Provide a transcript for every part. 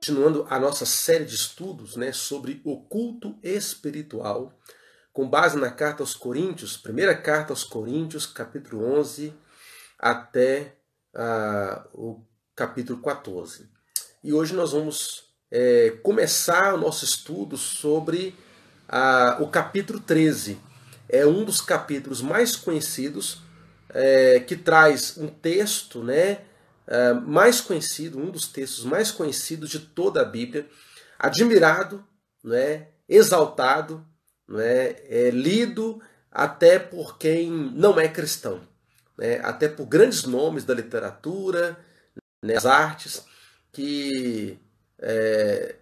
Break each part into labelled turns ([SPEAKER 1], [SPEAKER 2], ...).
[SPEAKER 1] continuando a nossa série de estudos, né, sobre o culto espiritual, com base na carta aos Coríntios, primeira carta aos Coríntios, capítulo 11, até o capítulo 14. E hoje nós vamos começar o nosso estudo sobre o capítulo 13. É um dos capítulos mais conhecidos, que traz um texto, né, mais conhecido, um dos textos mais conhecidos de toda a Bíblia, admirado, né, exaltado, né, lido até por quem não é cristão, né, até por grandes nomes da literatura, né, das artes, que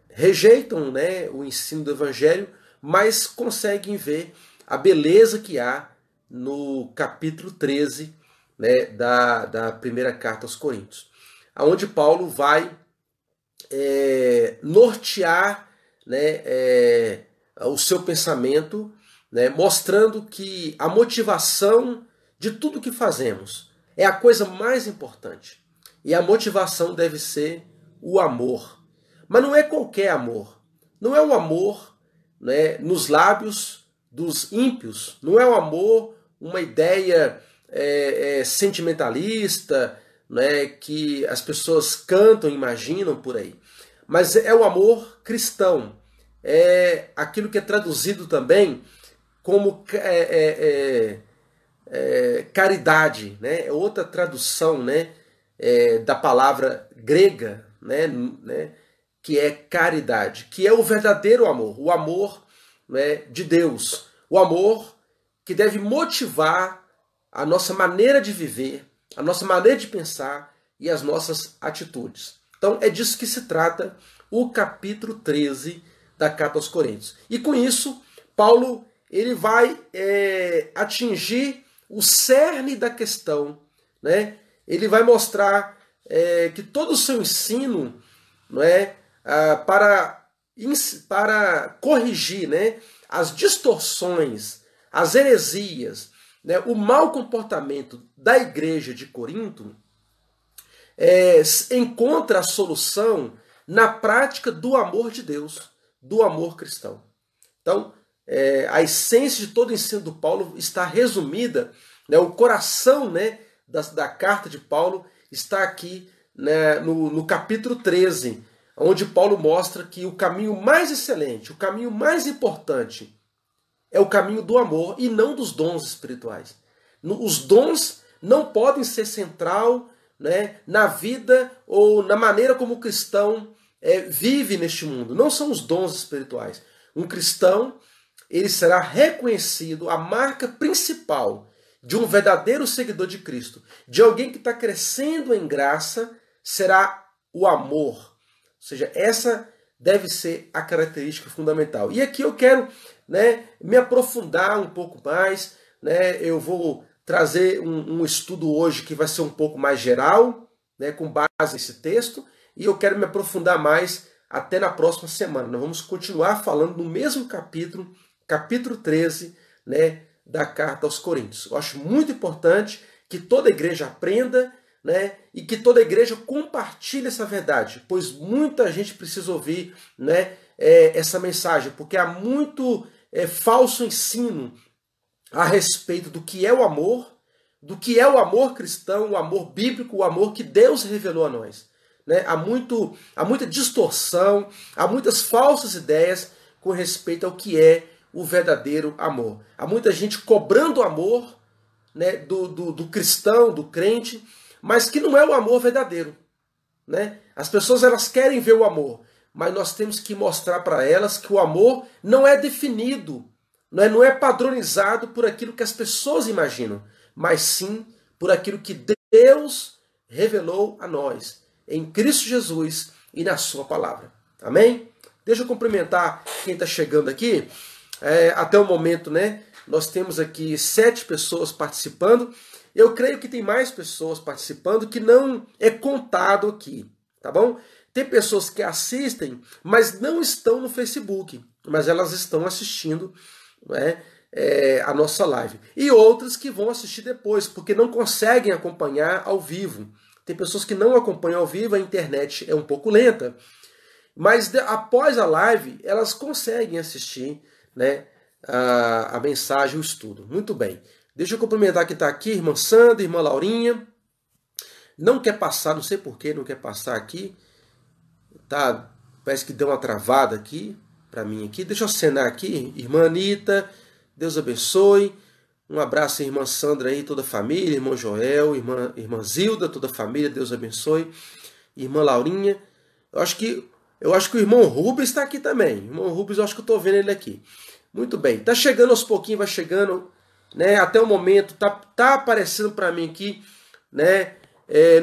[SPEAKER 1] rejeitam, né, o ensino do Evangelho, mas conseguem ver a beleza que há no capítulo 13, né, da primeira carta aos Coríntios, onde Paulo vai nortear, né, o seu pensamento, né, mostrando que a motivação de tudo que fazemos é a coisa mais importante. E a motivação deve ser o amor. Mas não é qualquer amor. Não é um amor, né, nos lábios dos ímpios. Não é um amor, uma ideia sentimentalista, né, que as pessoas cantam, imaginam por aí. Mas é o amor cristão. É aquilo que é traduzido também como caridade, né? É outra tradução, né, da palavra grega, né, que é caridade, que é o verdadeiro amor, o amor, né, de Deus, o amor que deve motivar a nossa maneira de viver, a nossa maneira de pensar e as nossas atitudes. Então é disso que se trata o capítulo 13 da Carta aos Coríntios. E com isso, Paulo ele vai atingir o cerne da questão, né? Ele vai mostrar que todo o seu ensino, não é, para corrigir, né, as distorções, as heresias, né, o mau comportamento da igreja de Corinto, encontra a solução na prática do amor de Deus, do amor cristão. Então, a essência de todo o ensino do Paulo está resumida, né, o coração, né, da carta de Paulo está aqui, né, no capítulo 13, onde Paulo mostra que o caminho mais excelente, o caminho mais importante é o caminho do amor e não dos dons espirituais. Os dons não podem ser central, né, na vida ou na maneira como o cristão vive neste mundo. Não são os dons espirituais. Um cristão, ele será reconhecido, a marca principal de um verdadeiro seguidor de Cristo, de alguém que está crescendo em graça, será o amor. Ou seja, essa deve ser a característica fundamental. E aqui eu quero, né, me aprofundar um pouco mais, né, eu vou trazer um estudo hoje que vai ser um pouco mais geral, né, com base nesse texto, e eu quero me aprofundar mais até na próxima semana. Nós vamos continuar falando no mesmo capítulo, capítulo 13, né, da Carta aos Coríntios. Eu acho muito importante que toda igreja aprenda, né, e que toda igreja compartilhe essa verdade, pois muita gente precisa ouvir, né, essa mensagem, porque há muito falso ensino a respeito do que é o amor cristão, o amor bíblico, o amor que Deus revelou a nós. Né? Há muita distorção, há muitas falsas ideias com respeito ao que é o verdadeiro amor. Há muita gente cobrando o amor, né, do cristão, do crente, mas que não é o amor verdadeiro. Né? As pessoas elas querem ver o amor, mas nós temos que mostrar para elas que o amor não é definido, não é padronizado por aquilo que as pessoas imaginam, mas sim por aquilo que Deus revelou a nós, em Cristo Jesus e na sua palavra. Amém? Deixa eu cumprimentar quem está chegando aqui. Até o momento, né, nós temos aqui 7 pessoas participando. Eu creio que tem mais pessoas participando que não é contado aqui, tá bom? Tem pessoas que assistem, mas não estão no Facebook, mas elas estão assistindo, né, a nossa live. E outras que vão assistir depois, porque não conseguem acompanhar ao vivo. Tem pessoas que não acompanham ao vivo, a internet é um pouco lenta. Mas após a live, elas conseguem assistir, né, a mensagem, o estudo. Muito bem. Deixa eu cumprimentar quem está aqui, irmã Sandra, irmã Laurinha. Não quer passar, não sei porquê, não quer passar aqui. Tá, parece que deu uma travada aqui, para mim aqui. Deixa eu acenar aqui, irmã Anitta, Deus abençoe. Um abraço à irmã Sandra aí, toda a família, irmão Joel, irmã Zilda, toda a família, Deus abençoe. Irmã Laurinha. Eu acho que o irmão Rubens está aqui também. Irmão Rubens, eu acho que eu estou vendo ele aqui. Muito bem. Está chegando aos pouquinhos, vai chegando, né? Até o momento, tá aparecendo para mim aqui, né?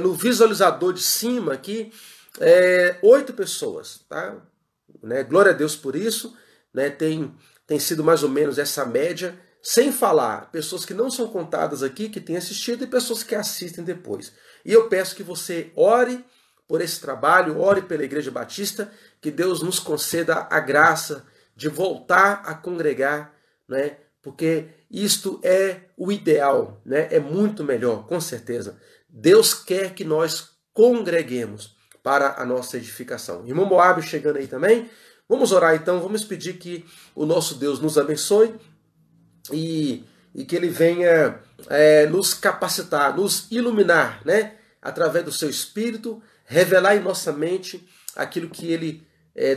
[SPEAKER 1] No visualizador de cima aqui, 8 pessoas, tá? Né? Glória a Deus por isso, né? Tem sido mais ou menos essa média, sem falar pessoas que não são contadas aqui, que têm assistido, e pessoas que assistem depois. E eu peço que você ore por esse trabalho, ore pela Igreja Batista, que Deus nos conceda a graça de voltar a congregar, né? Porque isto é o ideal, né? É muito melhor, com certeza. Deus quer que nós congreguemos para a nossa edificação. Irmão Moab chegando aí também. Vamos orar então, vamos pedir que o nosso Deus nos abençoe e que Ele venha nos capacitar, nos iluminar, né? Através do seu Espírito, revelar em nossa mente aquilo que Ele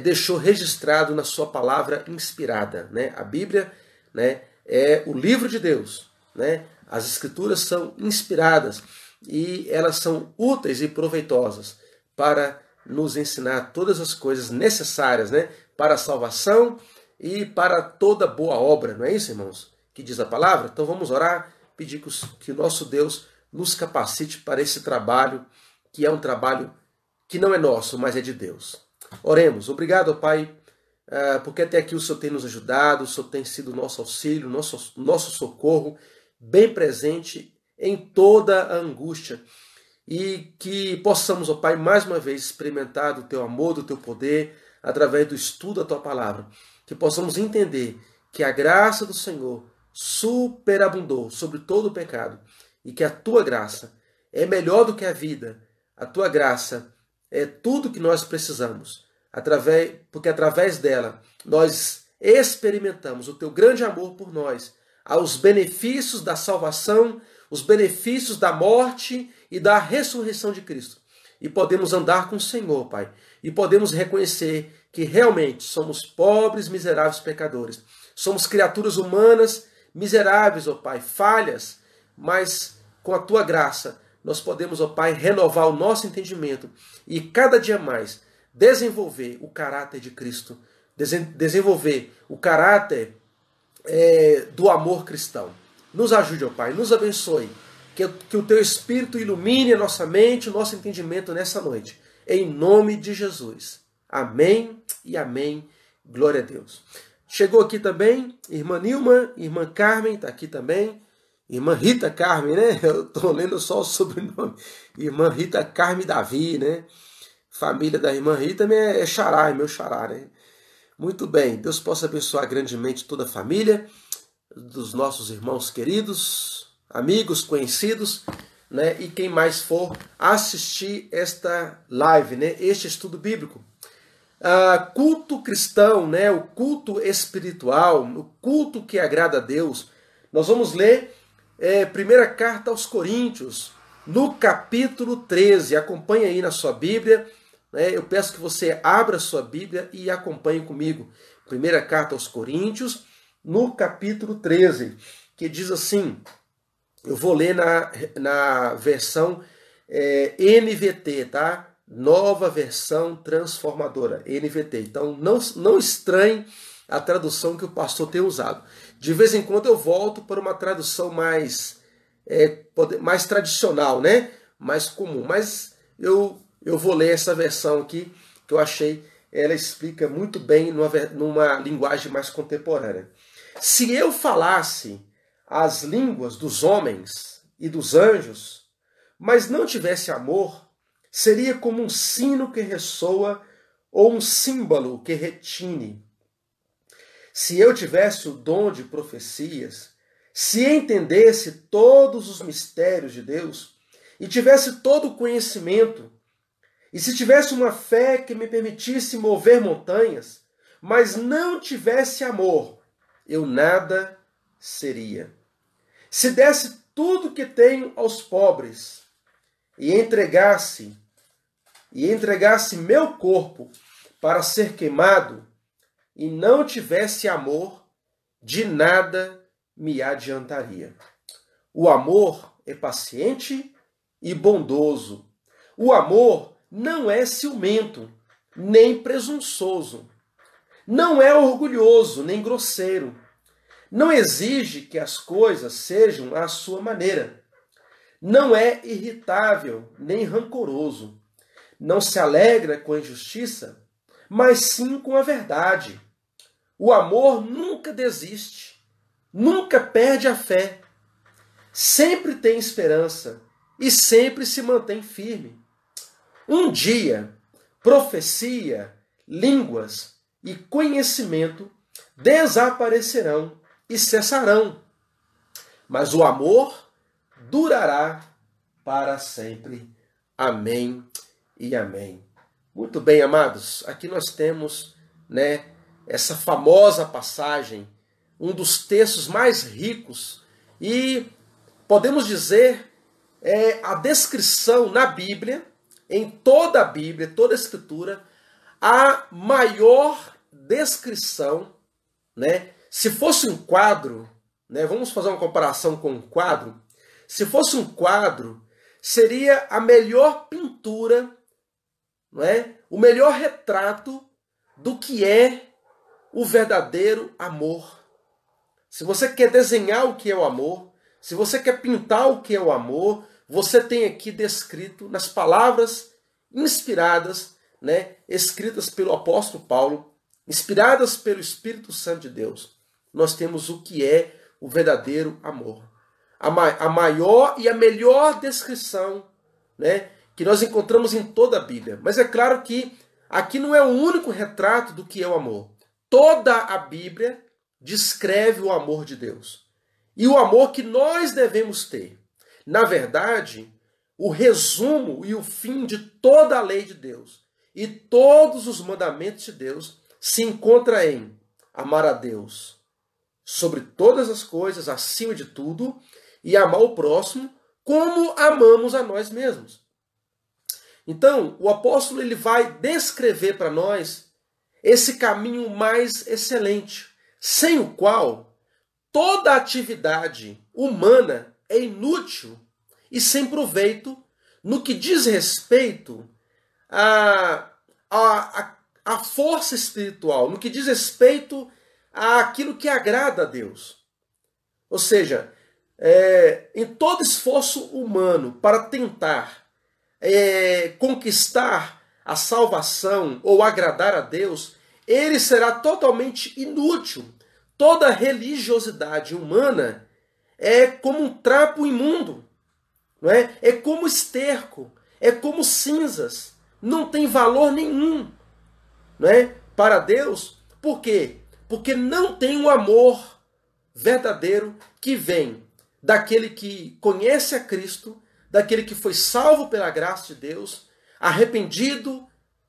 [SPEAKER 1] deixou registrado na sua palavra inspirada, né? A Bíblia, né, é o livro de Deus, né? As Escrituras são inspiradas e elas são úteis e proveitosas para nos ensinar todas as coisas necessárias, né, para a salvação e para toda boa obra, não é isso, irmãos? Que diz a palavra? Então vamos orar, pedir que o nosso Deus nos capacite para esse trabalho, que é um trabalho que não é nosso, mas é de Deus. Oremos. Obrigado, Pai, porque até aqui o Senhor tem nos ajudado, o Senhor tem sido o nosso auxílio, nosso socorro, bem presente em toda a angústia. E que possamos, ó Pai, mais uma vez experimentar do Teu amor, do Teu poder, através do estudo da Tua palavra. Que possamos entender que a graça do Senhor superabundou sobre todo o pecado e que a Tua graça é melhor do que a vida. A Tua graça é tudo que nós precisamos, porque através dela nós experimentamos o Teu grande amor por nós, aos benefícios da salvação, os benefícios da morte e da ressurreição de Cristo. E podemos andar com o Senhor, Pai. E podemos reconhecer que realmente somos pobres, miseráveis pecadores. Somos criaturas humanas, miseráveis, ó Pai, falhas, mas com a Tua graça nós podemos, ó Pai, renovar o nosso entendimento e cada dia mais desenvolver o caráter de Cristo, desenvolver o caráter do amor cristão. Nos ajude, ó Pai, nos abençoe, que o Teu Espírito ilumine a nossa mente, o nosso entendimento nessa noite. Em nome de Jesus. Amém e amém. Glória a Deus. Chegou aqui também irmã Nilma, irmã Carmen, está aqui também. Irmã Rita Carmen, né? Eu estou lendo só o sobrenome. Irmã Rita Carmen Davi, né? Família da irmã Rita é xará, é meu xará, né? Muito bem. Deus possa abençoar grandemente toda a família dos nossos irmãos queridos, amigos, conhecidos, né? E quem mais for assistir esta live, né? Este estudo bíblico. Culto cristão, né? O culto espiritual, o culto que agrada a Deus. Nós vamos ler primeira carta aos Coríntios, no capítulo 13. Acompanhe aí na sua Bíblia. Né? Eu peço que você abra a sua Bíblia e acompanhe comigo. Primeira carta aos Coríntios, no capítulo 13, que diz assim, eu vou ler na versão NVT, tá? Nova versão transformadora, NVT. Então não estranhe a tradução que o pastor tem usado. De vez em quando eu volto para uma tradução mais tradicional, né? Mais comum. Mas eu vou ler essa versão aqui, que eu achei, ela explica muito bem numa linguagem mais contemporânea. Se eu falasse as línguas dos homens e dos anjos, mas não tivesse amor, seria como um sino que ressoa ou um símbolo que retine. Se eu tivesse o dom de profecias, se entendesse todos os mistérios de Deus e tivesse todo o conhecimento, E se tivesse uma fé que me permitisse mover montanhas, mas não tivesse amor, eu nada seria. Se desse tudo que tenho aos pobres e entregasse meu corpo para ser queimado e não tivesse amor, de nada me adiantaria. O amor é paciente e bondoso. O amor não é ciumento, nem presunçoso. Não é orgulhoso, nem grosseiro. Não exige que as coisas sejam à sua maneira. Não é irritável, nem rancoroso. Não se alegra com a injustiça, mas sim com a verdade. O amor nunca desiste, nunca perde a fé. Sempre tem esperança e sempre se mantém firme. Um dia, profecia, línguas e conhecimento desaparecerão e cessarão, mas o amor durará para sempre. Amém e amém. Muito bem, amados, aqui nós temos, essa famosa passagem, um dos textos mais ricos e, podemos dizer, a descrição na Bíblia, em toda a Bíblia, toda a Escritura, a maior descrição, se fosse um quadro, vamos fazer uma comparação com um quadro, se fosse um quadro, seria a melhor pintura, o melhor retrato do que é o verdadeiro amor. Se você quer desenhar o que é o amor, se você quer pintar o que é o amor, você tem aqui descrito nas palavras inspiradas, escritas pelo apóstolo Paulo, inspiradas pelo Espírito Santo de Deus. Nós temos o que é o verdadeiro amor. A maior e a melhor descrição, que nós encontramos em toda a Bíblia. Mas é claro que aqui não é o único retrato do que é o amor. Toda a Bíblia descreve o amor de Deus. E o amor que nós devemos ter. Na verdade, o resumo e o fim de toda a lei de Deus e todos os mandamentos de Deus se encontra em amar a Deus sobre todas as coisas, acima de tudo, e amar o próximo como amamos a nós mesmos. Então, o apóstolo ele vai descrever para nós esse caminho mais excelente, sem o qual toda atividade humana é inútil e sem proveito no que diz respeito à força espiritual, no que diz respeito àquilo que agrada a Deus. Ou seja, em todo esforço humano para tentar conquistar a salvação ou agradar a Deus, ele será totalmente inútil. Toda religiosidade humana é como um trapo imundo, não é? É como esterco, é como cinzas, não tem valor nenhum, não é? Para Deus. Por quê? Porque não tem um amor verdadeiro que vem daquele que conhece a Cristo, daquele que foi salvo pela graça de Deus, arrependido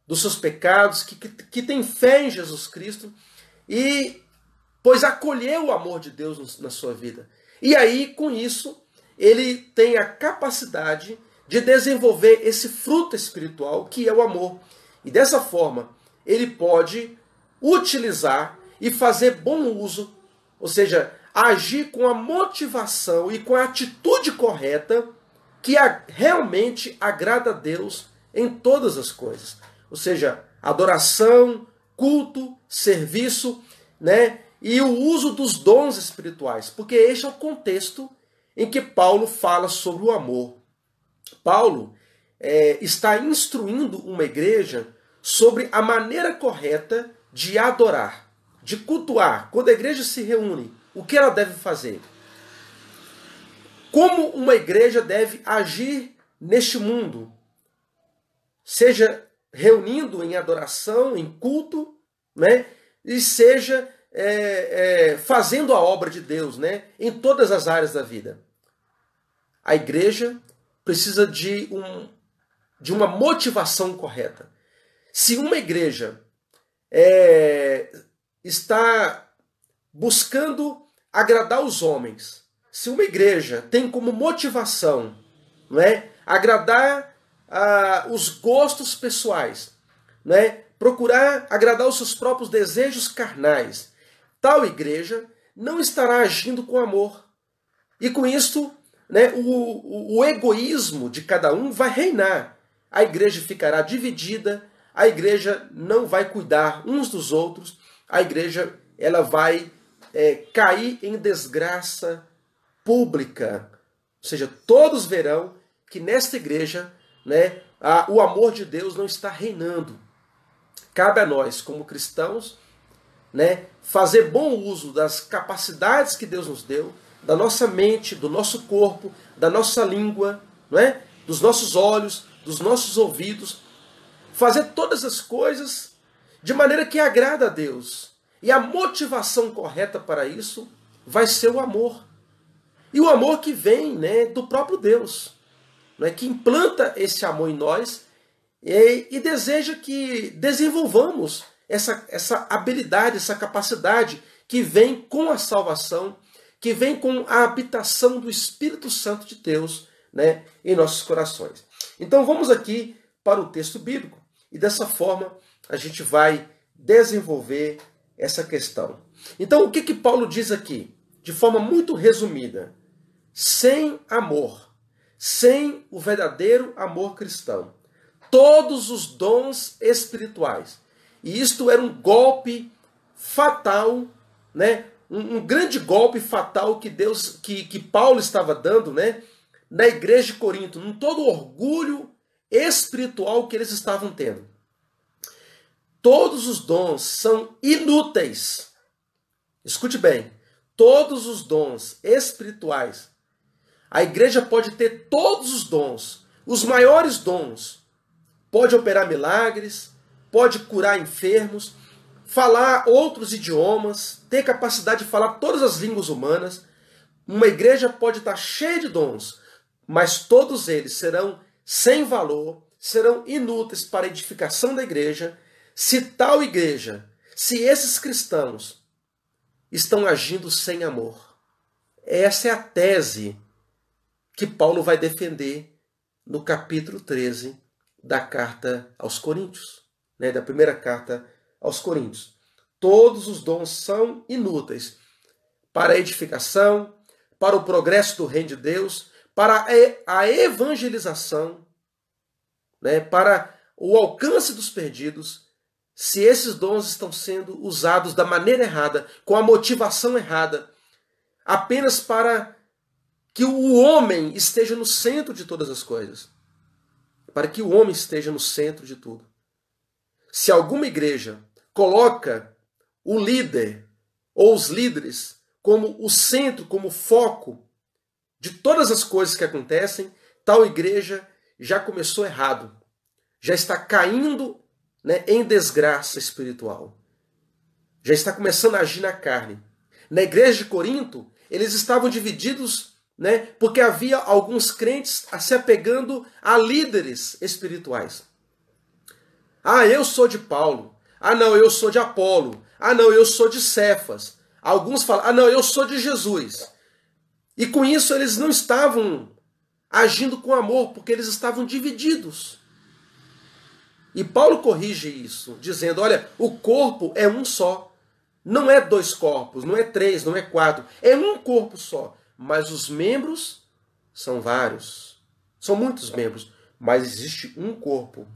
[SPEAKER 1] dos seus pecados, que tem fé em Jesus Cristo, e pois acolheu o amor de Deus na sua vida. E aí, com isso, ele tem a capacidade de desenvolver esse fruto espiritual, que é o amor. E dessa forma, ele pode utilizar e fazer bom uso, ou seja, agir com a motivação e com a atitude correta que realmente agrada a Deus em todas as coisas. Ou seja, adoração, culto, serviço, e o uso dos dons espirituais, porque este é o contexto em que Paulo fala sobre o amor. Paulo está instruindo uma igreja sobre a maneira correta de adorar, de cultuar. Quando a igreja se reúne, o que ela deve fazer? Como uma igreja deve agir neste mundo? Seja reunindo em adoração, em culto, e seja fazendo a obra de Deus, em todas as áreas da vida. A igreja precisa de de uma motivação correta. Se uma igreja está buscando agradar os homens, se uma igreja tem como motivação, não é, agradar os gostos pessoais, não é, procurar agradar os seus próprios desejos carnais, tal igreja não estará agindo com amor. E com isto, né, o egoísmo de cada um vai reinar. A igreja ficará dividida, a igreja não vai cuidar uns dos outros, a igreja ela vai cair em desgraça pública. Ou seja, todos verão que nesta igreja, né, o amor de Deus não está reinando. Cabe a nós, como cristãos, né, fazer bom uso das capacidades que Deus nos deu, da nossa mente, do nosso corpo, da nossa língua, não é? Dos nossos olhos, dos nossos ouvidos, fazer todas as coisas de maneira que agrada a Deus. E a motivação correta para isso vai ser o amor. E o amor que vem, né, do próprio Deus, não é? Que implanta esse amor em nós e deseja que desenvolvamos essa habilidade, essa capacidade que vem com a salvação, que vem com a habitação do Espírito Santo de Deus, né, em nossos corações. Então vamos aqui para o texto bíblico e dessa forma a gente vai desenvolver essa questão. Então o que Paulo diz aqui? De forma muito resumida, sem amor, sem o verdadeiro amor cristão, todos os dons espirituais, e isto era um golpe fatal, né? Um grande golpe fatal que Paulo estava dando, né, na igreja de Corinto, em todo o orgulho espiritual que eles estavam tendo. Todos os dons são inúteis. Escute bem, todos os dons espirituais. A igreja pode ter todos os dons, os maiores dons. Pode operar milagres, pode curar enfermos, falar outros idiomas, ter capacidade de falar todas as línguas humanas. Uma igreja pode estar cheia de dons, mas todos eles serão sem valor, serão inúteis para a edificação da igreja, se tal igreja, se esses cristãos estão agindo sem amor. Essa é a tese que Paulo vai defender no capítulo 13 da carta aos Coríntios, né, da primeira carta aos Coríntios. Todos os dons são inúteis para a edificação, para o progresso do reino de Deus, para a evangelização, né, para o alcance dos perdidos, se esses dons estão sendo usados da maneira errada, com a motivação errada, apenas para que o homem esteja no centro de todas as coisas. Para que o homem esteja no centro de tudo. Se alguma igreja coloca o líder ou os líderes como o centro, como o foco de todas as coisas que acontecem, tal igreja já começou errado. Já está caindo, né, em desgraça espiritual. Já está começando a agir na carne. Na igreja de Corinto, eles estavam divididos, né, porque havia alguns crentes se apegando a líderes espirituais. Ah, eu sou de Paulo. Ah, não, eu sou de Apolo. Ah, não, eu sou de Cefas. Alguns falam, ah, não, eu sou de Jesus. E com isso eles não estavam agindo com amor, porque eles estavam divididos. E Paulo corrige isso, dizendo, olha, o corpo é um só. Não é dois corpos, não é três, não é quatro. É um corpo só. Mas os membros são vários. São muitos membros. Mas existe um corpo.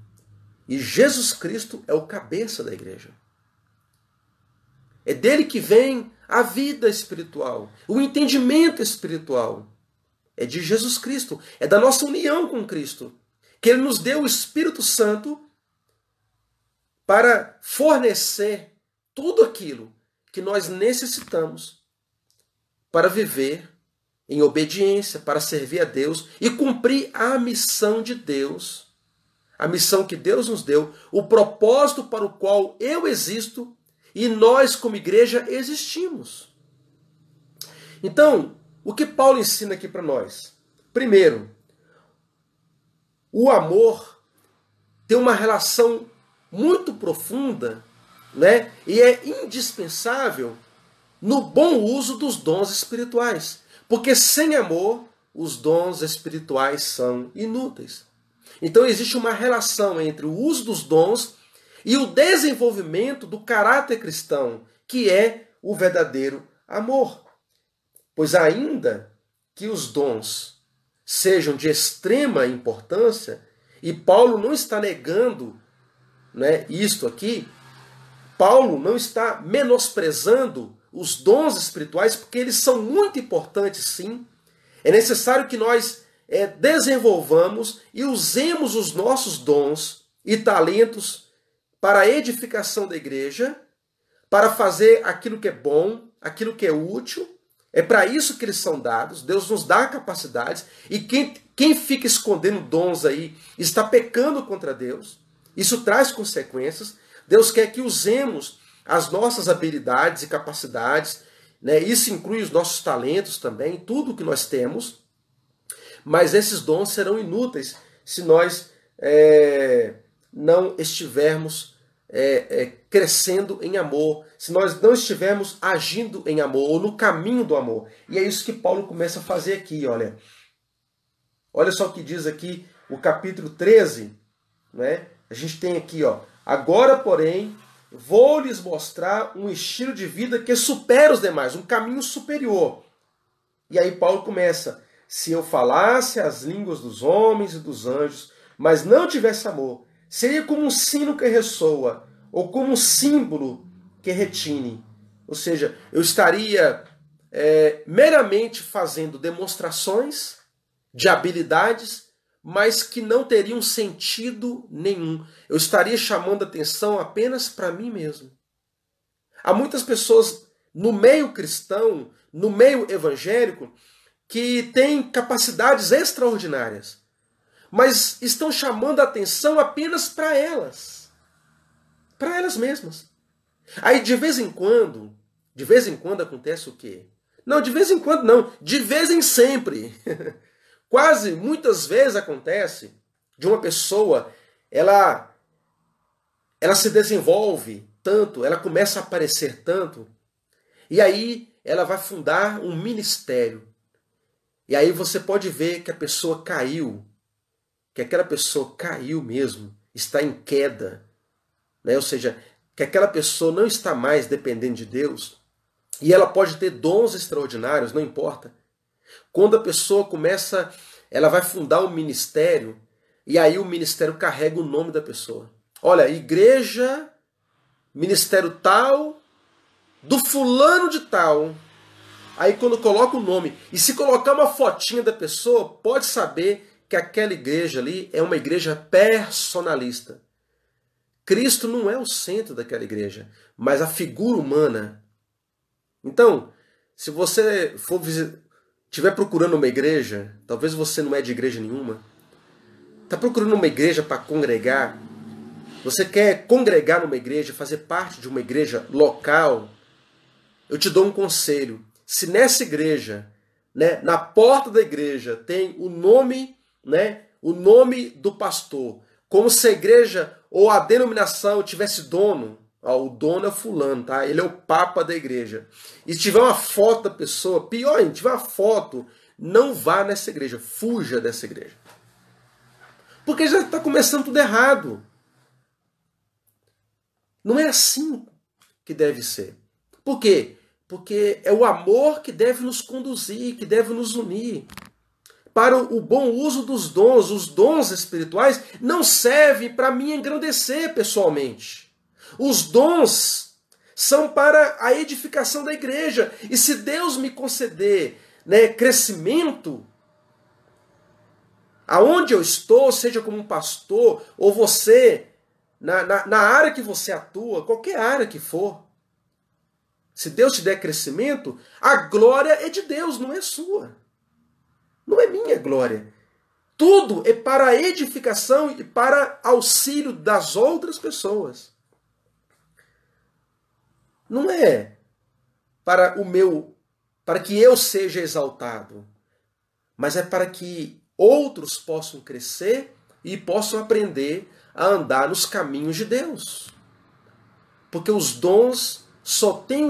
[SPEAKER 1] E Jesus Cristo é o cabeça da igreja. É dele que vem a vida espiritual, o entendimento espiritual. É de Jesus Cristo, é da nossa união com Cristo. Que ele nos deu o Espírito Santo para fornecer tudo aquilo que nós necessitamos para viver em obediência, para servir a Deus e cumprir a missão de Deus. A missão que Deus nos deu, o propósito para o qual eu existo e nós, como igreja, existimos. Então, o que Paulo ensina aqui para nós? Primeiro, o amor tem uma relação muito profunda, né? E é indispensável no bom uso dos dons espirituais. Porque sem amor, os dons espirituais são inúteis. Então existe uma relação entre o uso dos dons e o desenvolvimento do caráter cristão, que é o verdadeiro amor. Pois ainda que os dons sejam de extrema importância, e Paulo não está negando, né, isto aqui, Paulo não está menosprezando os dons espirituais, porque eles são muito importantes, sim. É necessário que nós desenvolvamos e usemos os nossos dons e talentos para a edificação da igreja, para fazer aquilo que é bom, aquilo que é útil. É para isso que eles são dados. Deus nos dá capacidades. E quem fica escondendo dons aí está pecando contra Deus. Isso traz consequências. Deus quer que usemos as nossas habilidades e capacidades, né? Isso inclui os nossos talentos também, tudo que nós temos. Mas esses dons serão inúteis se nós não estivermos crescendo em amor, se nós não estivermos agindo em amor, ou no caminho do amor. E é isso que Paulo começa a fazer aqui, olha. Olha só o que diz aqui o capítulo 13, né? A gente tem aqui, ó. Agora, porém, vou lhes mostrar um estilo de vida que supera os demais, um caminho superior. E aí Paulo começa: se eu falasse as línguas dos homens e dos anjos, mas não tivesse amor, seria como um sino que ressoa, ou como um símbolo que retine. Ou seja, eu estaria meramente fazendo demonstrações de habilidades, mas que não teriam sentido nenhum. Eu estaria chamando atenção apenas para mim mesmo. Há muitas pessoas no meio cristão, no meio evangélico, que têm capacidades extraordinárias, mas estão chamando a atenção apenas para elas mesmas. Aí de vez em quando acontece o quê? Não, de vez em quando não, de vez em sempre. Quase muitas vezes acontece de uma pessoa, ela se desenvolve tanto, ela começa a aparecer tanto, e aí ela vai fundar um ministério. E aí você pode ver que a pessoa caiu, que aquela pessoa caiu mesmo, está em queda, né? Ou seja, que aquela pessoa não está mais dependendo de Deus, e ela pode ter dons extraordinários, não importa. Quando a pessoa começa, ela vai fundar um ministério, e aí o ministério carrega o nome da pessoa. Olha, igreja, ministério tal, do fulano de tal. Aí quando coloca o nome, e se colocar uma fotinha da pessoa, pode saber que aquela igreja ali é uma igreja personalista. Cristo não é o centro daquela igreja, mas a figura humana. Então, se você estiver procurando uma igreja, talvez você não é de igreja nenhuma, está procurando uma igreja para congregar, você quer congregar numa igreja, fazer parte de uma igreja local, eu te dou um conselho. Se nessa igreja, né, na porta da igreja, tem o nome, né, o nome do pastor, como se a igreja ou a denominação tivesse dono, ó, o dono é fulano, tá? Ele é o papa da igreja. E se tiver uma foto da pessoa, pior ainda, tiver uma foto, não vá nessa igreja, fuja dessa igreja. Porque já está começando tudo errado. Não é assim que deve ser. Por quê? Porque é o amor que deve nos conduzir, que deve nos unir. Para o bom uso dos dons, os dons espirituais não servem para me engrandecer pessoalmente. Os dons são para a edificação da igreja. E se Deus me conceder, né, crescimento, aonde eu estou, seja como um pastor, ou você, na área que você atua, qualquer área que for, se Deus te der crescimento, a glória é de Deus, não é sua. Não é minha glória. Tudo é para a edificação e para auxílio das outras pessoas. Não é para que eu seja exaltado, mas é para que outros possam crescer e possam aprender a andar nos caminhos de Deus. Porque os dons só têm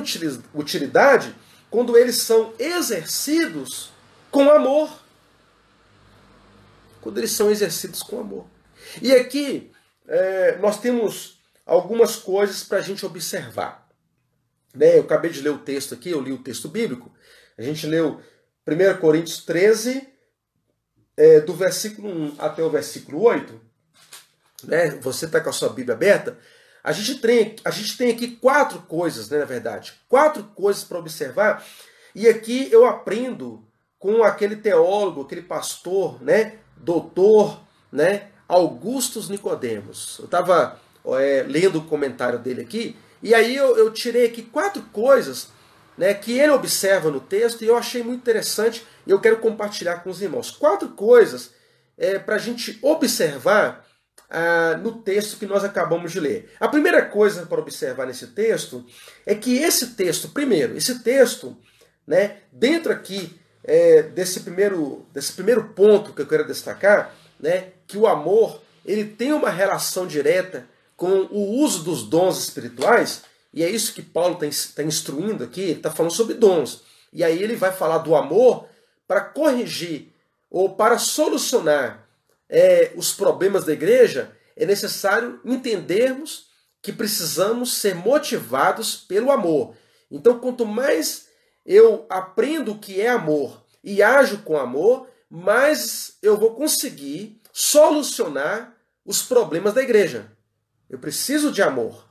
[SPEAKER 1] utilidade quando eles são exercidos com amor. Quando eles são exercidos com amor. E aqui nós temos algumas coisas para a gente observar. Eu acabei de ler o texto aqui, eu li o texto bíblico. A gente leu 1 Coríntios 13, do versículo 1 até o versículo 8. Você está com a sua Bíblia aberta. A gente tem aqui 4 coisas, na verdade. 4 coisas para observar. E aqui eu aprendo com aquele teólogo, aquele pastor, doutor, Augustus Nicodemos. Eu estava lendo o comentário dele aqui, e aí eu tirei aqui 4 coisas que ele observa no texto, e eu achei muito interessante, e eu quero compartilhar com os irmãos. 4 coisas para a gente observar no texto que nós acabamos de ler. A primeira coisa para observar nesse texto é que esse texto, dentro aqui desse primeiro ponto que eu quero destacar, que o amor ele tem uma relação direta com o uso dos dons espirituais, e é isso que Paulo está instruindo aqui, ele está falando sobre dons. E aí ele vai falar do amor para corrigir ou para solucionar os problemas da igreja. É necessário entendermos que precisamos ser motivados pelo amor. Então, quanto mais eu aprendo o que é amor e ajo com amor, mais eu vou conseguir solucionar os problemas da igreja. Eu preciso de amor.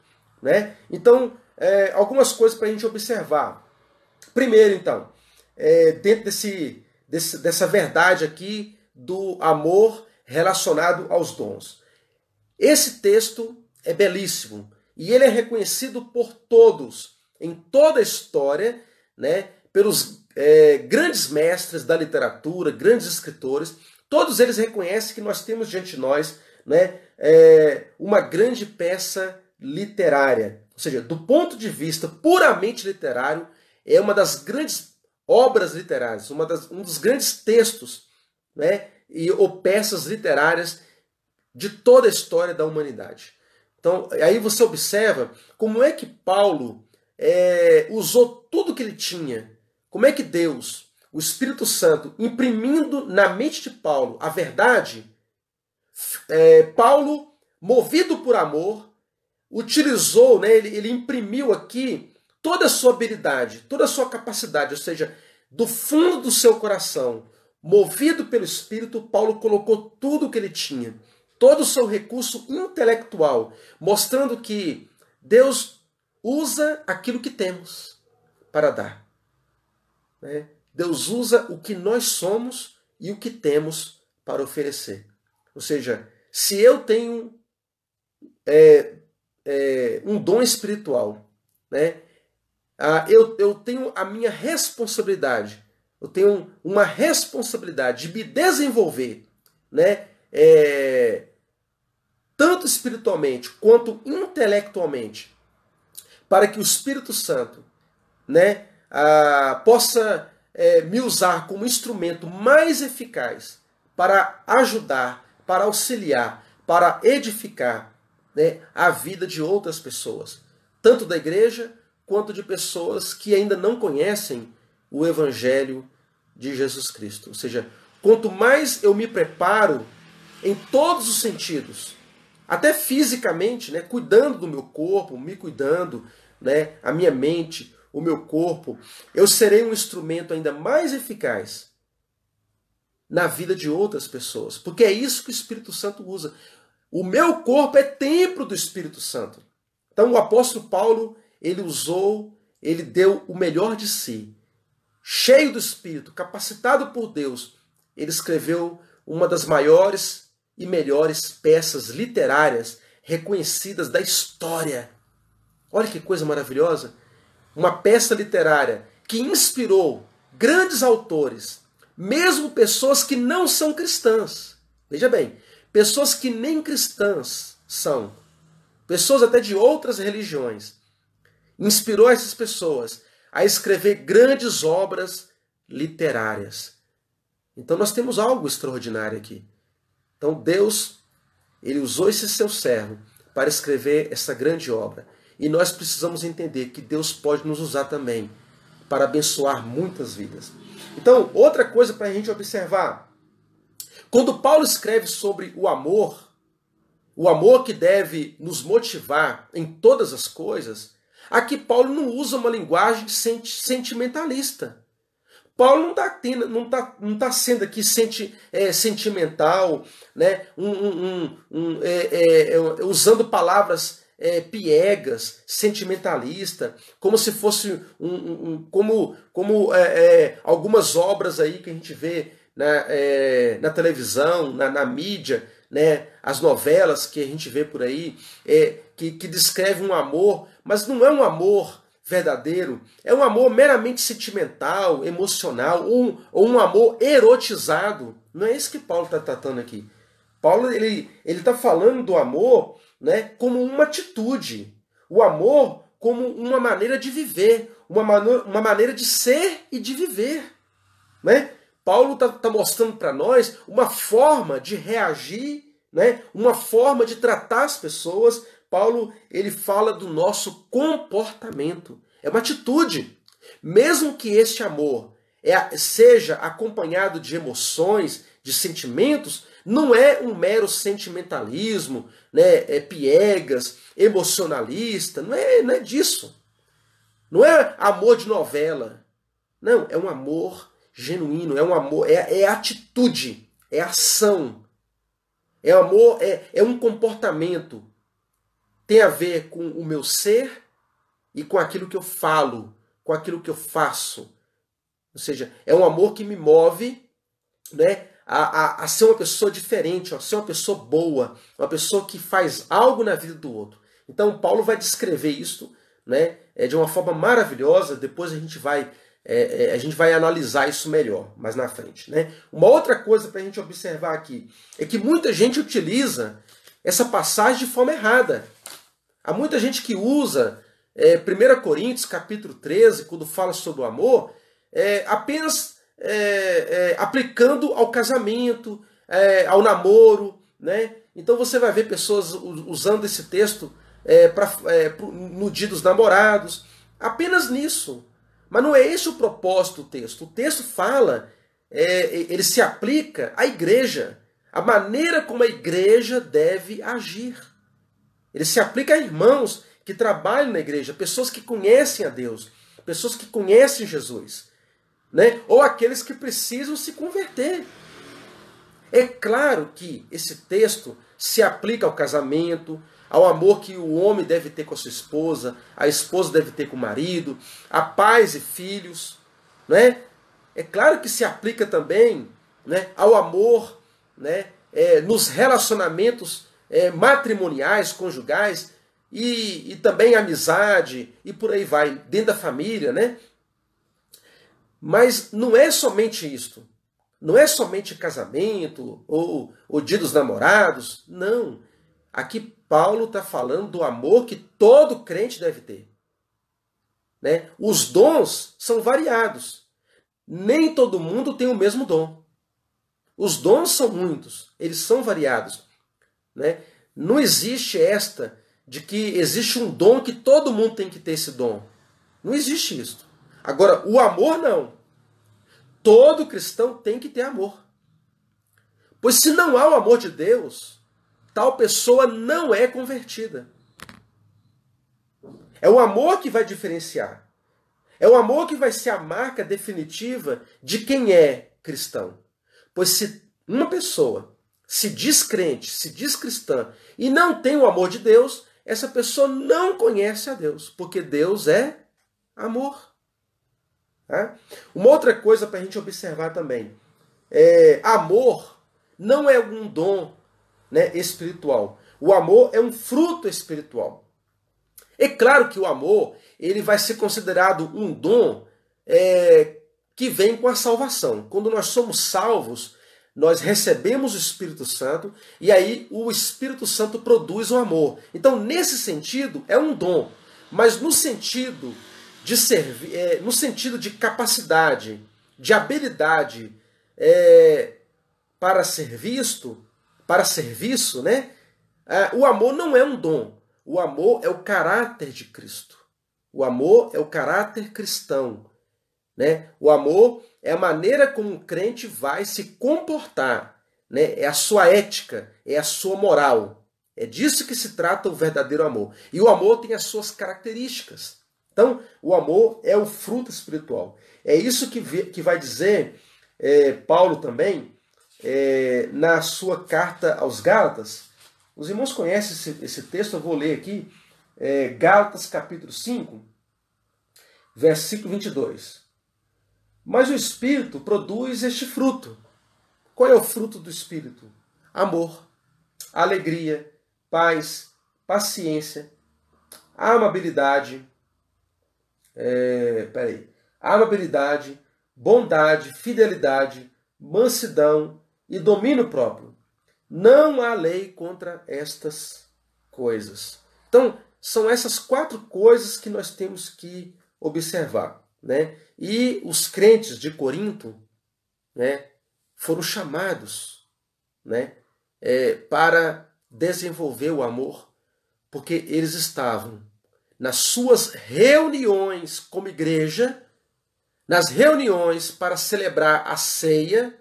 [SPEAKER 1] Então, algumas coisas para a gente observar. Primeiro, então, dentro dessa verdade aqui do amor relacionado aos dons. Esse texto é belíssimo e ele é reconhecido por todos, em toda a história, pelos grandes mestres da literatura, grandes escritores. Todos eles reconhecem que nós temos diante de nós uma grande peça literária. Ou seja, do ponto de vista puramente literário, é uma das grandes obras literárias, um dos grandes textos ou peças literárias de toda a história da humanidade. Então, aí você observa como é que Paulo usou tudo que ele tinha, como é que Deus, o Espírito Santo, imprimindo na mente de Paulo a verdade, Paulo, movido por amor, utilizou, ele imprimiu aqui toda a sua habilidade, toda a sua capacidade, ou seja, do fundo do seu coração, movido pelo Espírito, Paulo colocou tudo o que ele tinha, todo o seu recurso intelectual, mostrando que Deus usa aquilo que temos para dar. Deus usa o que nós somos e o que temos para oferecer. Ou seja, se eu tenho um dom espiritual, eu tenho a minha responsabilidade, eu tenho uma responsabilidade de me desenvolver, tanto espiritualmente quanto intelectualmente, para que o Espírito Santo possa me usar como instrumento mais eficaz para ajudar, para auxiliar, para edificar a vida de outras pessoas, tanto da igreja quanto de pessoas que ainda não conhecem o Evangelho de Jesus Cristo. Ou seja, quanto mais eu me preparo em todos os sentidos, até fisicamente, cuidando do meu corpo, me cuidando, a minha mente, o meu corpo, eu serei um instrumento ainda mais eficaz na vida de outras pessoas. Porque é isso que o Espírito Santo usa. O meu corpo é templo do Espírito Santo. Então o apóstolo Paulo, ele deu o melhor de si. Cheio do Espírito, capacitado por Deus, ele escreveu uma das maiores e melhores peças literárias reconhecidas da história. Olha que coisa maravilhosa. Uma peça literária que inspirou grandes autores, mesmo pessoas que não são cristãs. Veja bem, pessoas que nem cristãs são, pessoas até de outras religiões. Inspirou essas pessoas a escrever grandes obras literárias. Então nós temos algo extraordinário aqui. Então Deus ele usou esse seu servo para escrever essa grande obra. E nós precisamos entender que Deus pode nos usar também para abençoar muitas vidas. Então, outra coisa para a gente observar. Quando Paulo escreve sobre o amor que deve nos motivar em todas as coisas, aqui Paulo não usa uma linguagem sentimentalista. Paulo não tá sendo aqui sentimental, né? Usando palavras piegas, sentimentalista, como se fosse algumas obras aí que a gente vê na televisão, na mídia, né? As novelas que a gente vê por aí, que descrevem um amor, mas não é um amor verdadeiro, é um amor meramente sentimental, emocional, ou um amor erotizado. Não é isso que Paulo está tratando aqui. Paulo ele está falando do amor, né, como uma atitude, o amor como uma maneira de viver, uma maneira de ser e de viver. Né? Paulo está mostrando para nós uma forma de reagir, né, uma forma de tratar as pessoas. Paulo ele fala do nosso comportamento. É uma atitude. Mesmo que este amor seja acompanhado de emoções, de sentimentos, não é um mero sentimentalismo, né, piegas, emocionalista. Não é disso. Não é amor de novela. Não, é um amor genuíno, é um amor, é atitude, é ação. É amor, é um comportamento. Tem a ver com o meu ser e com aquilo que eu falo, com aquilo que eu faço. Ou seja, é um amor que me move, né, a ser uma pessoa diferente, a ser uma pessoa boa, uma pessoa que faz algo na vida do outro. Então Paulo vai descrever isso, né, de uma forma maravilhosa. Depois a gente vai analisar isso melhor mais na frente. Né? Uma outra coisa para a gente observar aqui é que muita gente utiliza essa passagem de forma errada. Há muita gente que usa 1 Coríntios capítulo 13, quando fala sobre o amor, apenas aplicando ao casamento, ao namoro. Né? Então você vai ver pessoas usando esse texto no dia dos namorados, apenas nisso. Mas não é esse o propósito do texto. O texto fala, ele se aplica à igreja, a maneira como a igreja deve agir. Ele se aplica a irmãos que trabalham na igreja, pessoas que conhecem a Deus, pessoas que conhecem Jesus, né? Ou aqueles que precisam se converter. É claro que esse texto se aplica ao casamento, ao amor que o homem deve ter com a sua esposa, a esposa deve ter com o marido, a pais e filhos. Né? É claro que se aplica também, né, ao amor, né, nos relacionamentos matrimoniais, conjugais, e também amizade, e por aí vai, dentro da família. Né? Mas não é somente isto. Não é somente casamento ou o dia dos namorados. Não. Aqui Paulo está falando do amor que todo crente deve ter. Né? Os dons são variados. Nem todo mundo tem o mesmo dom. Os dons são muitos, eles são variados. Né? Não existe esta de que existe um dom que todo mundo tem que ter esse dom. Não existe isso. Agora, o amor não. Todo cristão tem que ter amor. Pois se não há o amor de Deus, tal pessoa não é convertida. É o amor que vai diferenciar. É o amor que vai ser a marca definitiva de quem é cristão. Pois se uma pessoa se diz crente, se diz cristã e não tem o amor de Deus, essa pessoa não conhece a Deus, porque Deus é amor. Tá? Uma outra coisa para a gente observar também. Amor não é um dom, né, espiritual. O amor é um fruto espiritual. É claro que o amor ele vai ser considerado um dom que vem com a salvação. Quando nós somos salvos, nós recebemos o Espírito Santo e aí o Espírito Santo produz o amor. Então, nesse sentido, é um dom. Mas no sentido de servir, no sentido de capacidade, de habilidade para ser visto, para serviço, né? O amor não é um dom. O amor é o caráter de Cristo. O amor é o caráter cristão, né? O amor é a maneira como o crente vai se comportar, né? É a sua ética, é a sua moral. É disso que se trata o verdadeiro amor. E o amor tem as suas características. Então, o amor é o fruto espiritual. É isso que vai dizer Paulo também na sua carta aos Gálatas. Os irmãos conhecem esse texto, eu vou ler aqui. Gálatas capítulo 5, versículo 22. Mas o Espírito produz este fruto. Qual é o fruto do Espírito? Amor, alegria, paz, paciência, amabilidade, amabilidade, bondade, fidelidade, mansidão e domínio próprio. Não há lei contra estas coisas. Então, são essas 4 coisas que nós temos que observar, né? E os crentes de Corinto, né, foram chamados, né, para desenvolver o amor, porque eles estavam nas suas reuniões como igreja, nas reuniões para celebrar a ceia,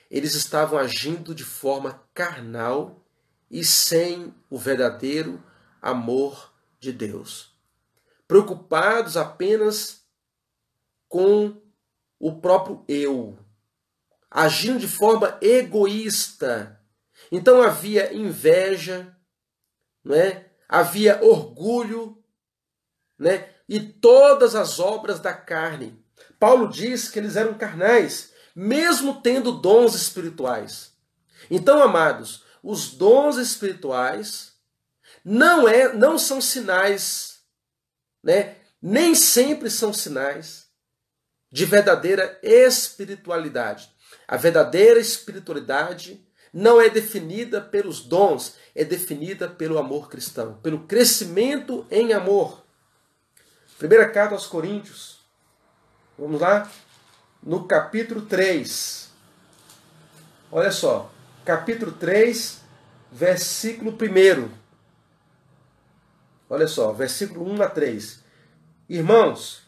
[SPEAKER 1] eles estavam agindo de forma carnal e sem o verdadeiro amor de Deus. Preocupados apenas com o próprio eu, agindo de forma egoísta. Então havia inveja, não é? Havia orgulho, né? E todas as obras da carne. Paulo diz que eles eram carnais, mesmo tendo dons espirituais. Então, amados, os dons espirituais não são sinais, né? Nem sempre são sinais de verdadeira espiritualidade. A verdadeira espiritualidade não é definida pelos dons, é definida pelo amor cristão, pelo crescimento em amor. Primeira carta aos Coríntios, vamos lá, no capítulo 3. Olha só, capítulo 3, versículo 1. Olha só, versículo 1 a 3. Irmãos,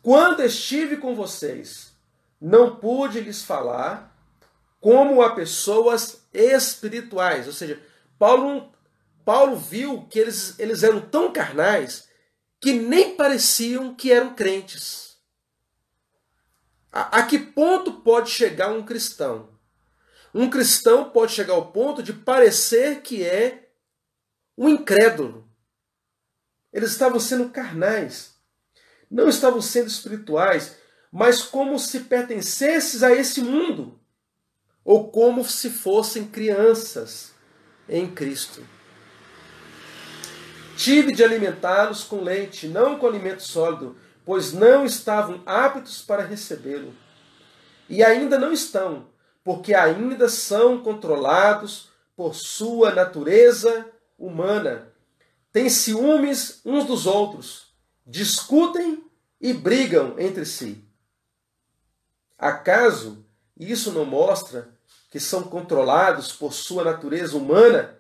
[SPEAKER 1] quando estive com vocês, não pude lhes falar como a pessoas espirituais. Ou seja, Paulo viu que eles eram tão carnais que nem pareciam que eram crentes. A que ponto pode chegar um cristão? Um cristão pode chegar ao ponto de parecer que é um incrédulo. Eles estavam sendo carnais. Não estavam sendo espirituais, mas como se pertencessem a esse mundo. Ou como se fossem crianças em Cristo. Tive de alimentá-los com leite, não com alimento sólido, pois não estavam aptos para recebê-lo. E ainda não estão, porque ainda são controlados por sua natureza humana. Têm ciúmes uns dos outros, discutem e brigam entre si. Acaso isso não mostra que são controlados por sua natureza humana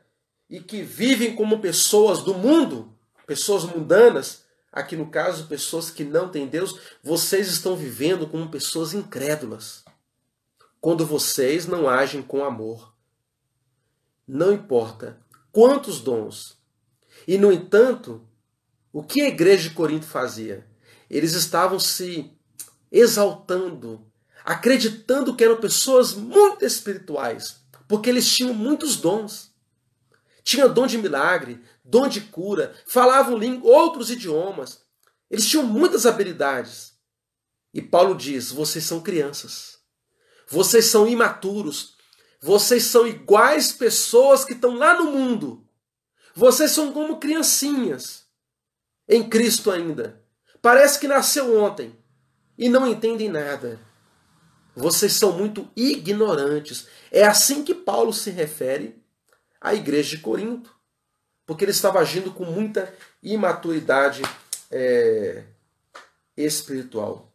[SPEAKER 1] e que vivem como pessoas do mundo, pessoas mundanas? Aqui no caso, pessoas que não têm Deus. Vocês estão vivendo como pessoas incrédulas, quando vocês não agem com amor. Não importa quantos dons. E, no entanto, o que a igreja de Corinto fazia? Eles estavam se exaltando, acreditando que eram pessoas muito espirituais, porque eles tinham muitos dons. Tinham dom de milagre, dom de cura, falavam outros idiomas. Eles tinham muitas habilidades. E Paulo diz, vocês são crianças. Vocês são imaturos. Vocês são iguais pessoas que estão lá no mundo. Vocês são como criancinhas em Cristo ainda. Parece que nasceu ontem e não entendem nada. Vocês são muito ignorantes. É assim que Paulo se refere à igreja de Corinto, porque ele estava agindo com muita imaturidade espiritual.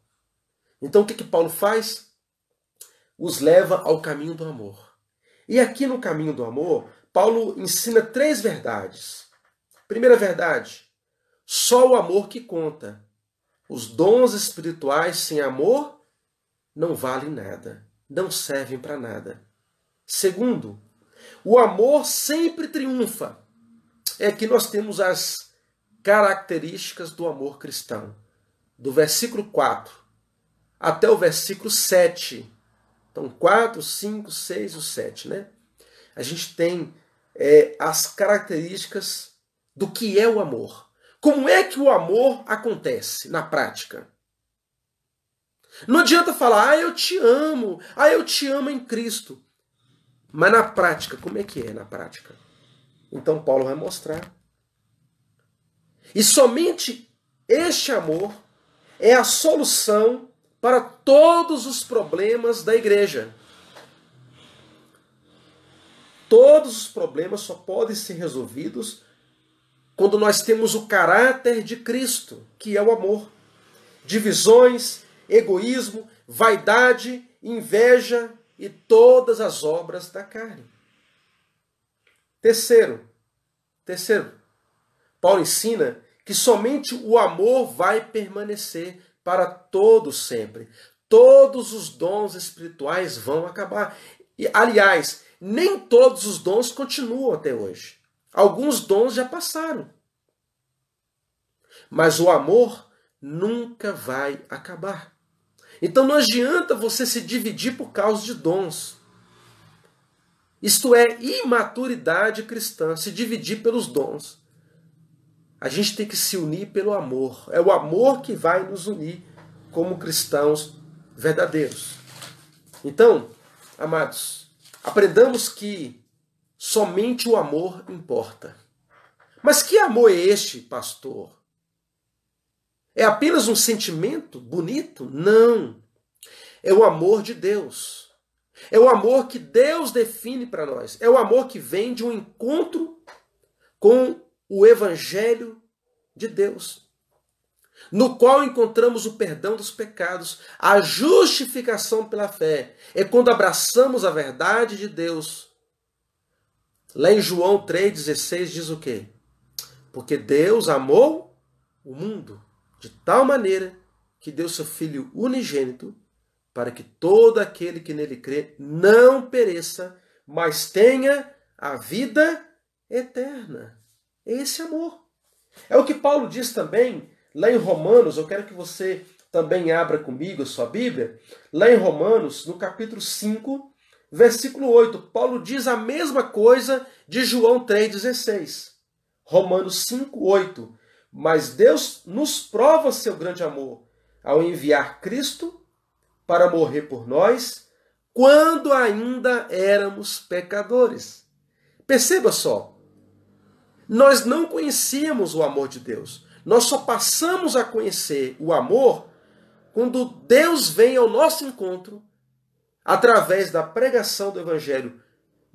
[SPEAKER 1] Então o que Paulo faz? Os leva ao caminho do amor. E aqui no caminho do amor, Paulo ensina 3 verdades. Primeira verdade, só o amor que conta. Os dons espirituais sem amor não valem nada, não servem para nada. Segundo, o amor sempre triunfa. É que nós temos as características do amor cristão. Do versículo 4 até o versículo 7. Então, 4, 5, 6 e o 7, né? A gente tem as características do que é o amor. Como é que o amor acontece na prática? Não adianta falar, eu te amo em Cristo. Mas na prática, como é que é na prática? Então Paulo vai mostrar. E somente este amor é a solução para todos os problemas da igreja. Todos os problemas só podem ser resolvidos quando nós temos o caráter de Cristo, que é o amor. Divisões, egoísmo, vaidade, inveja e todas as obras da carne. Terceiro, Paulo ensina que somente o amor vai permanecer para todos sempre. Todos os dons espirituais vão acabar. E, aliás, nem todos os dons continuam até hoje. Alguns dons já passaram. Mas o amor nunca vai acabar. Então não adianta você se dividir por causa de dons. Isto é imaturidade cristã, se dividir pelos dons. A gente tem que se unir pelo amor. É o amor que vai nos unir como cristãos verdadeiros. Então, amados, aprendamos que somente o amor importa. Mas que amor é este, pastor? É apenas um sentimento bonito? Não. É o amor de Deus. É o amor que Deus define para nós. É o amor que vem de um encontro com o Evangelho de Deus, no qual encontramos o perdão dos pecados, a justificação pela fé. É quando abraçamos a verdade de Deus. Lá em João 3,16 diz o quê? Porque Deus amou o mundo de tal maneira que deu seu Filho unigênito para que todo aquele que nele crê não pereça, mas tenha a vida eterna. Esse amor. É o que Paulo diz também lá em Romanos. Eu quero que você também abra comigo a sua Bíblia. Lá em Romanos, no capítulo 5, versículo 8. Paulo diz a mesma coisa de João 3,16. Romanos 5, 8. Mas Deus nos prova seu grande amor ao enviar Cristo para morrer por nós, quando ainda éramos pecadores. Perceba só, nós não conhecíamos o amor de Deus. Nós só passamos a conhecer o amor quando Deus vem ao nosso encontro através da pregação do Evangelho.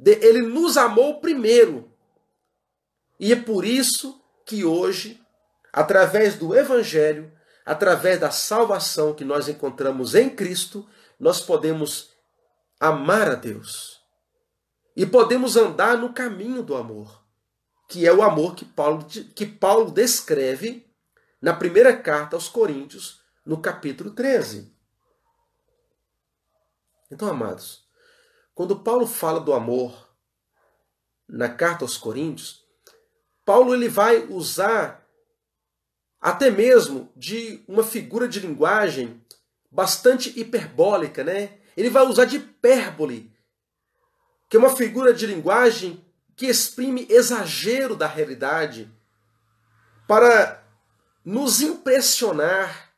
[SPEAKER 1] Ele nos amou primeiro. E é por isso que hoje, através do Evangelho, através da salvação que nós encontramos em Cristo, nós podemos amar a Deus. E podemos andar no caminho do amor, que é o amor que Paulo descreve na primeira carta aos Coríntios, no capítulo 13. Então, amados, quando Paulo fala do amor na carta aos Coríntios, Paulo ele vai usar até mesmo de uma figura de linguagem bastante hiperbólica, né? Ele vai usar de hipérbole, que é uma figura de linguagem que exprime exagero da realidade, para nos impressionar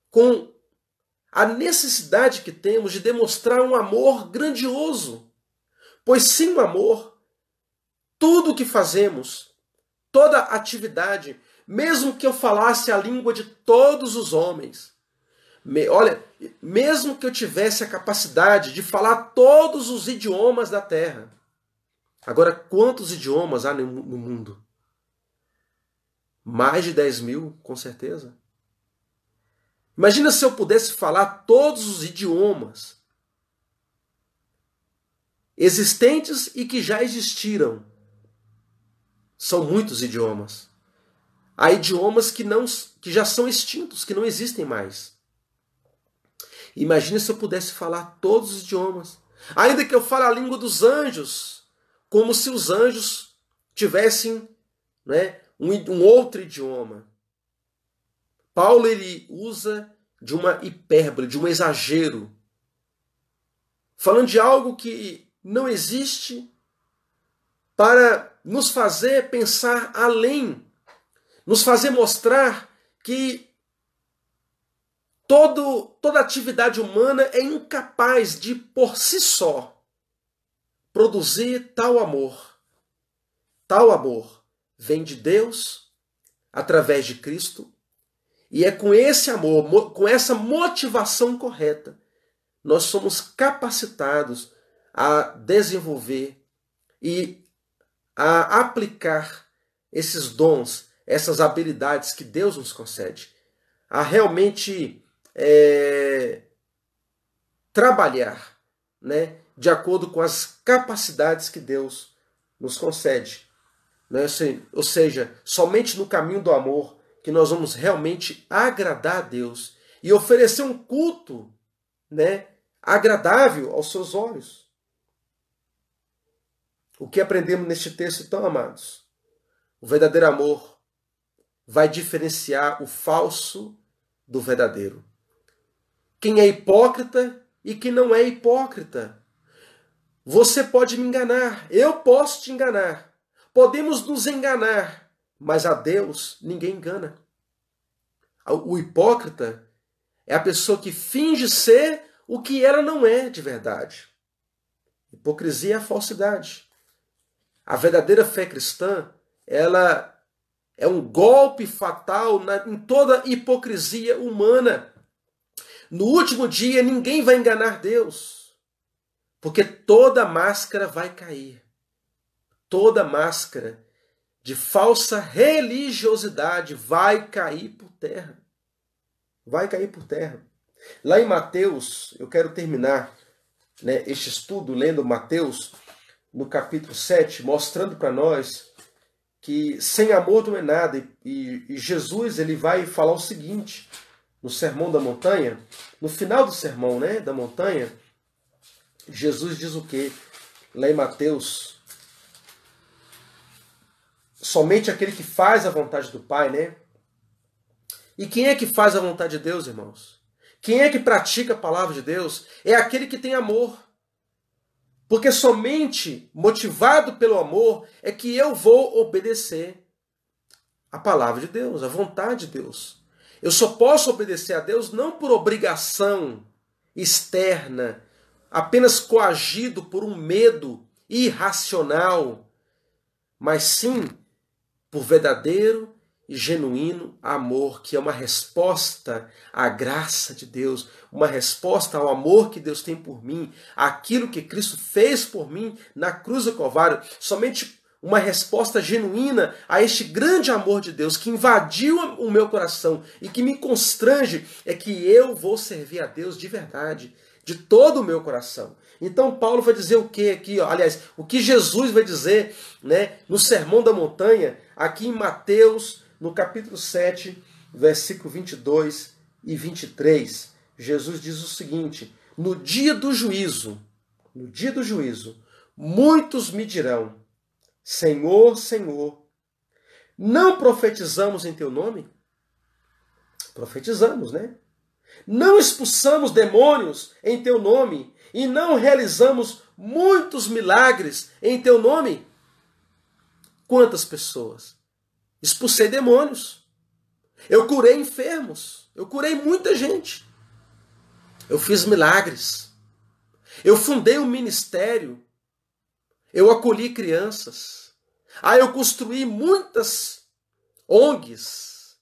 [SPEAKER 1] com a necessidade que temos de demonstrar um amor grandioso. Pois sem o amor, tudo o que fazemos, toda atividade, mesmo que eu falasse a língua de todos os homens, olha, mesmo que eu tivesse a capacidade de falar todos os idiomas da terra. Agora, quantos idiomas há no mundo? Mais de 10 mil, com certeza. Imagina se eu pudesse falar todos os idiomas. existentes e que já existiram. São muitos idiomas. Há idiomas que já são extintos, que não existem mais. Imagine se eu pudesse falar todos os idiomas. Ainda que eu fale a língua dos anjos, como se os anjos tivessem, né, um outro idioma. Paulo ele usa de uma hipérbole, de um exagero, falando de algo que não existe, para nos fazer pensar além, nos fazer mostrar que toda atividade humana é incapaz de, por si só, produzir tal amor. Tal amor vem de Deus, através de Cristo, e é com esse amor, com essa motivação correta, nós somos capacitados a desenvolver e a aplicar esses dons, essas habilidades que Deus nos concede, a realmente trabalhar, né, de acordo com as capacidades que Deus nos concede. Né? Ou seja, somente no caminho do amor que nós vamos realmente agradar a Deus e oferecer um culto, né, agradável aos seus olhos. O que aprendemos neste texto, então, amados? O verdadeiro amor vai diferenciar o falso do verdadeiro. Quem é hipócrita e quem não é hipócrita. Você pode me enganar, eu posso te enganar. Podemos nos enganar, mas a Deus ninguém engana. O hipócrita é a pessoa que finge ser o que ela não é de verdade. Hipocrisia é a falsidade. A verdadeira fé cristã, ela é um golpe fatal em toda hipocrisia humana. No último dia, ninguém vai enganar Deus, porque toda máscara vai cair. Toda máscara de falsa religiosidade vai cair por terra. Vai cair por terra. Lá em Mateus, eu quero terminar, né, este estudo lendo Mateus, no capítulo 7, mostrando para nós que sem amor não é nada. E Jesus ele vai falar o seguinte, no Sermão da Montanha, no final do Sermão, né, da Montanha, Jesus diz o quê? Lá em Mateus, somente aquele que faz a vontade do Pai, né? E quem é que faz a vontade de Deus, irmãos? Quem é que pratica a palavra de Deus? É aquele que tem amor. Porque somente motivado pelo amor é que eu vou obedecer a palavra de Deus, a vontade de Deus. Eu só posso obedecer a Deus não por obrigação externa, apenas coagido por um medo irracional, mas sim por verdadeiro e genuíno amor, que é uma resposta à graça de Deus, uma resposta ao amor que Deus tem por mim, aquilo que Cristo fez por mim na cruz do Calvário, somente uma resposta genuína a este grande amor de Deus que invadiu o meu coração e que me constrange, é que eu vou servir a Deus de verdade, de todo o meu coração. Então Paulo vai dizer o que aqui? Aliás, o que Jesus vai dizer, né, no Sermão da Montanha, aqui em Mateus, no capítulo 7, versículo 22 e 23. Jesus diz o seguinte: no dia do juízo, muitos me dirão, Senhor, Senhor, não profetizamos em teu nome? Profetizamos, né? Não expulsamos demônios em teu nome e não realizamos muitos milagres em teu nome? Quantas pessoas? Expulsei demônios. Eu curei enfermos. Eu curei muita gente. Eu fiz milagres. Eu fundei um ministério. Eu acolhi crianças. Eu construí muitas ONGs.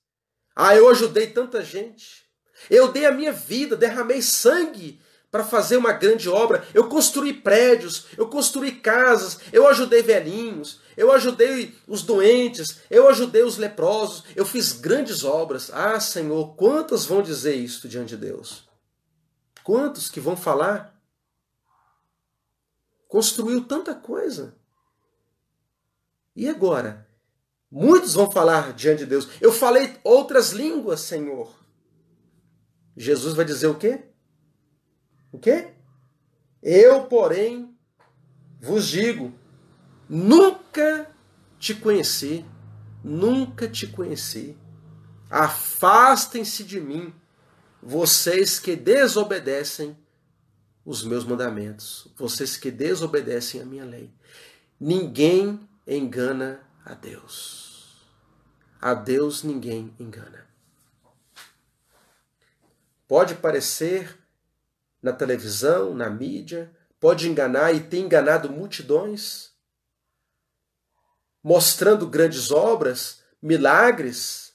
[SPEAKER 1] Eu ajudei tanta gente. Eu dei a minha vida, derramei sangue para fazer uma grande obra. Eu construí prédios, eu construí casas, eu ajudei velhinhos, eu ajudei os doentes, eu ajudei os leprosos, eu fiz grandes obras. Senhor, quantos vão dizer isso diante de Deus? Quantos que vão falar? construiu tanta coisa. E agora? Muitos vão falar diante de Deus: eu falei outras línguas, Senhor. Jesus vai dizer o quê? O quê? Eu, porém, vos digo, nunca te conheci, nunca te conheci. Afastem-se de mim, vocês que desobedecem os meus mandamentos, vocês que desobedecem a minha lei. Ninguém engana a Deus. A Deus ninguém engana. Pode parecer na televisão, na mídia, pode enganar e tem enganado multidões, mostrando grandes obras, milagres,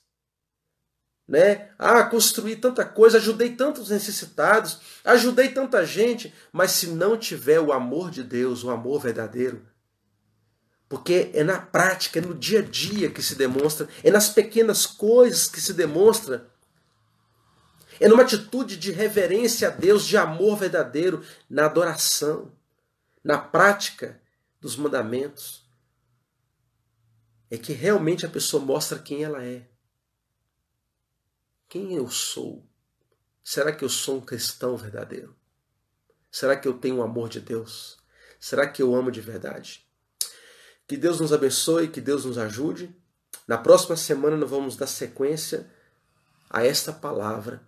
[SPEAKER 1] né? Construí tanta coisa, ajudei tantos necessitados, ajudei tanta gente, mas se não tiver o amor de Deus, o amor verdadeiro, porque é na prática, é no dia a dia que se demonstra, é nas pequenas coisas que se demonstra, é numa atitude de reverência a Deus, de amor verdadeiro, na adoração, na prática dos mandamentos, é que realmente a pessoa mostra quem ela é. Quem eu sou? Será que eu sou um cristão verdadeiro? Será que eu tenho o amor de Deus? Será que eu amo de verdade? Que Deus nos abençoe, que Deus nos ajude. Na próxima semana nós vamos dar sequência a esta palavra.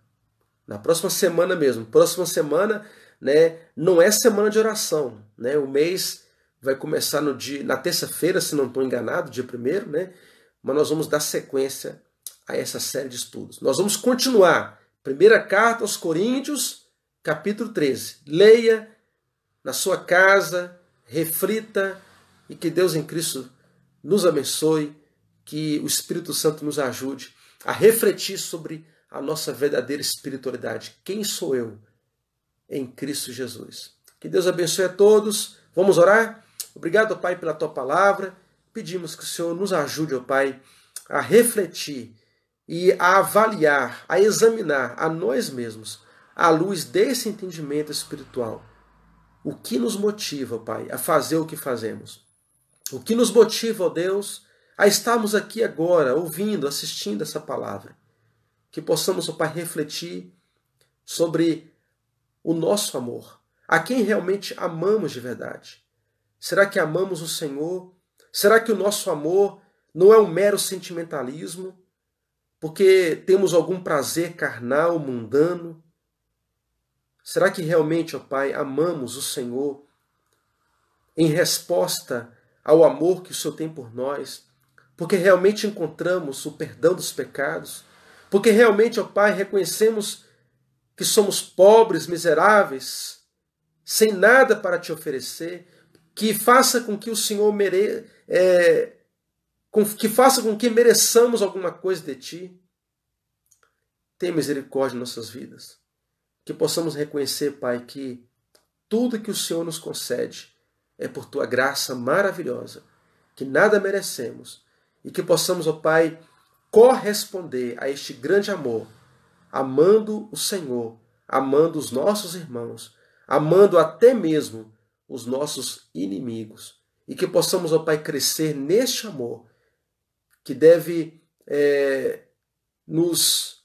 [SPEAKER 1] Na próxima semana mesmo. Próxima semana, né, não é semana de oração. Né? O mês vai começar na terça-feira, se não estou enganado, dia 1º, né? Mas nós vamos dar sequência a essa série de estudos. Nós vamos continuar. Primeira carta aos Coríntios, capítulo 13. Leia na sua casa, reflita, e que Deus em Cristo nos abençoe, que o Espírito Santo nos ajude a refletir sobre a nossa verdadeira espiritualidade. Quem sou eu em Cristo Jesus? Que Deus abençoe a todos. Vamos orar? Obrigado, Pai, pela Tua palavra. Pedimos que o Senhor nos ajude, ó Pai, a refletir e a avaliar, a examinar a nós mesmos, à luz desse entendimento espiritual. O que nos motiva, Pai, a fazer o que fazemos? O que nos motiva, ó Deus, a estarmos aqui agora, ouvindo, assistindo essa palavra? Que possamos, ó Pai, refletir sobre o nosso amor. A quem realmente amamos de verdade? Será que amamos o Senhor? Será que o nosso amor não é um mero sentimentalismo? Porque temos algum prazer carnal, mundano? Será que realmente, ó Pai, amamos o Senhor em resposta ao amor que o Senhor tem por nós? Porque realmente encontramos o perdão dos pecados? Porque realmente, ó Pai, reconhecemos que somos pobres, miseráveis, sem nada para te oferecer, que faça com que o Senhor que faça com que mereçamos alguma coisa de Ti. Tenha misericórdia em nossas vidas. Que possamos reconhecer, Pai, que tudo que o Senhor nos concede é por Tua graça maravilhosa, que nada merecemos, e que possamos, ó Pai, corresponder a este grande amor, amando o Senhor, amando os nossos irmãos, amando até mesmo os nossos inimigos. E que possamos, ó Pai, crescer neste amor, que deve nos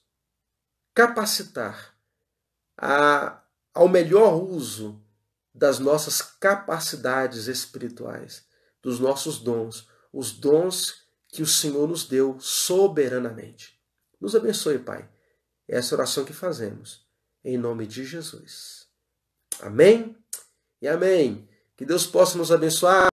[SPEAKER 1] capacitar ao melhor uso das nossas capacidades espirituais, dos nossos dons, os dons que o Senhor nos deu soberanamente. Nos abençoe, Pai. Essa oração que fazemos, em nome de Jesus. Amém e amém. Que Deus possa nos abençoar.